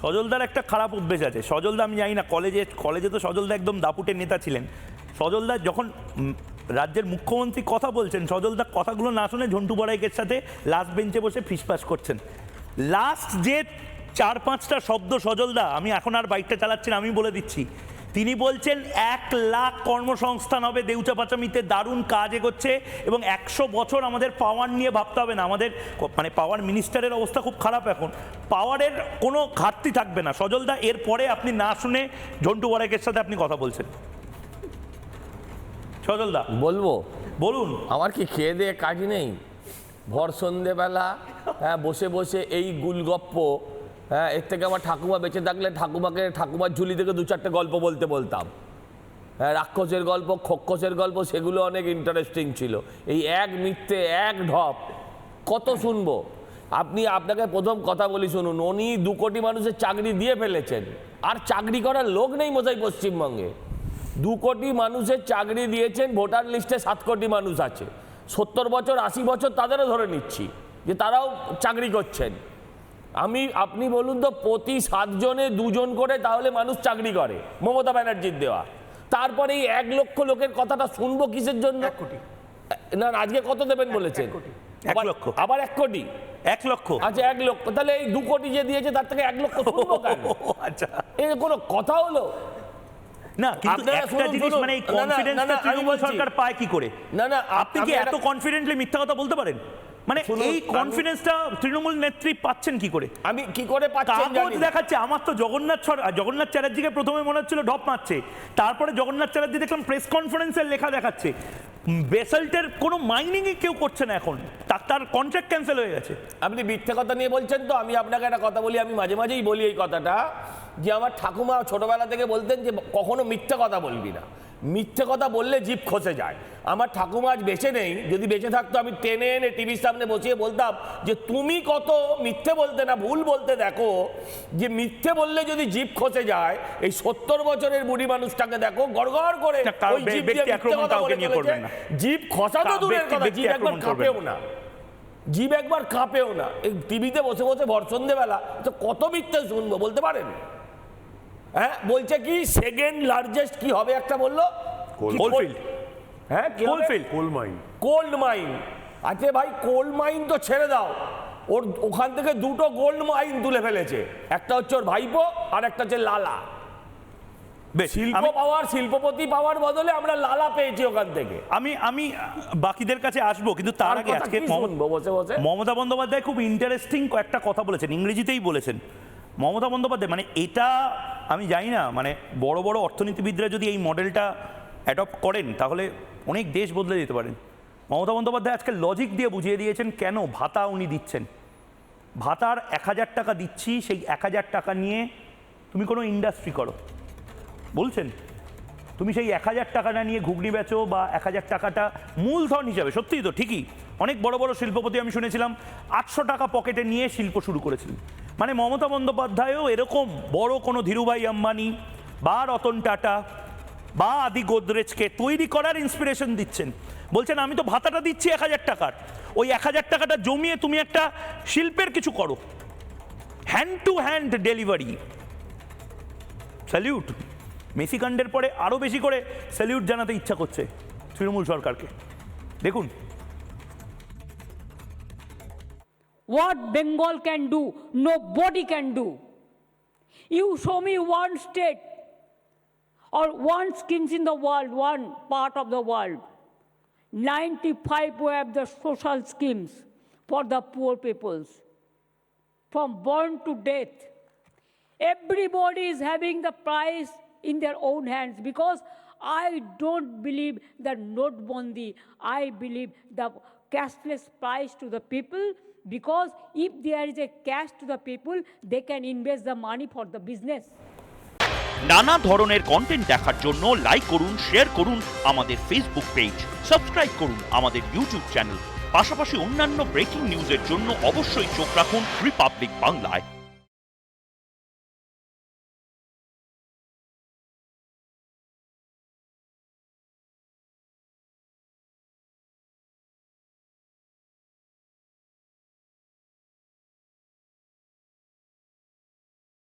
সজলদার একটা খারাপ অভ্যেস আছে। সজলদা, আমি জানি না, কলেজে তো সজলদা একদম দাপুটের নেতা ছিলেন। সজলদা যখন রাজ্যের মুখ্যমন্ত্রী কথা বলছেন, সজলদা কথাগুলো না শুনে ঝন্টু বড়াইকের সাথে লাস্ট বেঞ্চে বসে ফিসফাস করছেন। লাস্ট যে 4-5টা শব্দ সজলদা, আমি এখন আর বাইকটা চালাচ্ছি না, আমি বলে দিচ্ছি। তিনি বলছেন 1 লাখ কর্মসংস্থান হবে দেউচা পাচামিতে, দারুণ কাজ এগোচ্ছে এবং 100 বছর আমাদের পাওয়ার নিয়ে ভাবতে হবে না। আমাদের মানে পাওয়ার মিনিস্টারের অবস্থা খুব খারাপ, এখন পাওয়ারের কোনো ঘাটতি থাকবে না। সজলদা, এরপরে আপনি না শুনে ঝন্টু বড়াইকের সাথে আপনি কথা বলছেন। সজলদা বলবো, বলুন। আমার কি খেয়ে দিয়ে কাজ নেই? ভর সন্ধেবেলা বসে বসে এই গুলগপ্প, এর থেকে আমার ঠাকুমা বেঁচে থাকলে ঠাকুমার ঝুলি থেকে 2-4টে গল্প বলতাম। রাক্ষসের গল্প, খক্ষসের গল্প, সেগুলো অনেক ইন্টারেস্টিং ছিল। এই এক মিথ্যে, এক ঢপ কত শুনবো? আপনাকে প্রথম কথা বলি শুনুন, উনি 2 কোটি মানুষের চাকরি দিয়ে ফেলেছেন, আর চাকরি করার লোক নেই মশাই পশ্চিমবঙ্গে। 2 কোটি মানুষের চাকরি দিয়েছেন, ভোটার লিস্টে 7 কোটি মানুষ আছে। 70 বছর 80 বছর তাদেরও ধরে নিচ্ছি যে তারাও চাকরি করছেন। আপনি বলুন তো, প্রতি 7 জনে 2 জন করে তাহলে মানুষ চাকরি করে মমতা ব্যানার্জির দেওয়া। তারপরে এই 1 লক্ষ লোকের কথাটা শুনবো কিসের জন্য? 1 কোটি না, আজকে কত দেবেন বলেছেন? 1 লক্ষ। আবার 1 কোটি? 1 লক্ষ। আচ্ছা, 1 লক্ষ। তাহলে এই 2 কোটি যে দিয়েছে তার থেকে 1 লক্ষ শুনবো কেন? আচ্ছা, এর কোনো কথা হলো? না, কিন্তু একটা জিনিস, মানে এই কনফিডেন্সটা তৃণমূল সরকার পায় কি করে? না, আপনি কি এত কনফিডেন্টলি মিথ্যা কথা বলতে পারেন? মানে এই কনফিডেন্সটা তৃণমূল নেত্রী পাচ্ছেন কি করে? আমি কি করে পাচ্ছেন জানি না। কাগজ দেখাচ্ছে। আমার তো জগন্নাথ চ্যাটার্জিকে প্রথমে মনে হচ্ছিল ঢপ মারছে, তারপরে জগন্নাথ চ্যাটার্জি দেখলাম প্রেস কনফারেন্সের লেখা দেখাচ্ছে। বেসাল্টের কোনো মাইনিংই কেউ করছে না এখন, তার কন্ট্রাক্ট ক্যান্সেল হয়ে গেছে। আপনি মিথ্যে কথা নিয়ে বলছেন তো, আমি আপনাকে একটা কথা বলি, আমি মাঝে মাঝেই বলি এই কথাটা, যে আমার ঠাকুমা ছোটবেলা থেকে বলতেন যে কখনো মিথ্যে কথা বলবি না, মিথ্যে কথা বললে জিভ খসে যায়। আমার ঠাকুমা আজ বেঁচে নেই, যদি বেঁচে থাকতো আমি টেনে এনে টিভির সামনে বসিয়ে বলতাম যে তুমি কত মিথ্যে বলতে না ভুল বলতে দেখো, যে মিথ্যে বললে যদি জিভ খসে যায়, এই 70 বছরের বুড়ি মানুষটাকে দেখো গড়গড় করে ওই জিভ দিয়ে মিথ্যে কথা বলে চলেছে। জিভ খসা তো দূরের কথা, জিভ একবার কাঁপেও না, জিভ একবার কাঁপেও না। এই টিভিতে বসে বসে ভর সন্ধেবেলা তো কত মিথ্যে শুনবো বলতে পারেন? বলছে কি সেকেন্ড লার্জেস্ট কি হবে একটা বললো, কোলফিল্ড। Cold mine. আচ্ছা ভাই, কোল্ড মাইন তো ছেড়ে দাও, ওখান থেকে 2টো গোল্ড মাইন তুলে ফেলেছে, একটা হচ্ছে ওর ভাইপো আর একটা হচ্ছে লালা। শিল্পপতি পাওয়ার বদলে আমরা লালা পেয়েছি ওখান থেকে। আমি বাকিদের কাছে আসবো, কিন্তু তার আগে আজকে মমতা বন্দ্যোপাধ্যায় খুব ইন্টারেস্টিং কয়েকটা কথা বলেছেন, ইংরেজিতেই বলেছেন। মমতা বন্দ্যোপাধ্যায়, মানে এটা আমি জানি না, মানে বড় বড় অর্থনীতিবিদরা যদি এই মডেলটা অ্যাডপ্ট করেন তাহলে অনেক দেশ বদলে যেতে পারেন। মমতা বন্দ্যোপাধ্যায় আজকে লজিক দিয়ে বুঝিয়ে দিয়েছেন কেন ভাতা উনি দিচ্ছেন। ভাতার 1000 টাকা দিচ্ছি, সেই 1000 টাকা নিয়ে তুমি কোনো ইন্ডাস্ট্রি করো বলছেন। তুমি সেই 1000 টাকাটা নিয়ে ঘুগনি বেচো, বা 1000 টাকাটা মূলধন হিসাবে, সত্যিই তো ঠিকই, অনেক বড় বড় শিল্পপতি আমি শুনেছিলাম 800 টাকা পকেটে নিয়ে শিল্প শুরু করেছিলেন। মানে মমতা বন্দ্যোপাধ্যায়ও এরকম বড় কোনো ধীরুভাই আম্বানি বা রতন টাটা বা আদি গোদরেজকে তৈরি করার ইন্সপিরেশন দিচ্ছেন। বলছেন আমি তো ভাতাটা দিচ্ছি 1000 টাকার, ওই 1000 টাকাটা জমিয়ে তুমি একটা শিল্পের কিছু করো, hand to hand delivery. Salute. মেসিকাণ্ডের পরে আরও বেশি করে স্যালিউট জানাতে ইচ্ছা করছে তৃণমূল সরকারকে। দেখুন what Bengal can do, nobody can do. You show me one state or one schemes in the world, one part of the world. 95 we have the social schemes for the poor peoples. From born to death, everybody is having the price in their own hands, because I don't believe that Notbandi, I believe the cashless price to the people, because if there is a cash to the people, they can invest the money for the business. নানা ধরনের content দেখার জন্য like করুন, share করুন আমাদের Facebook page, subscribe করুন আমাদের YouTube channel. পাশাপাশি অন্যান্য ব্রেকিং নিউজের জন্য অবশ্যই চোখ রাখুন রিপাবলিক বাংলায়।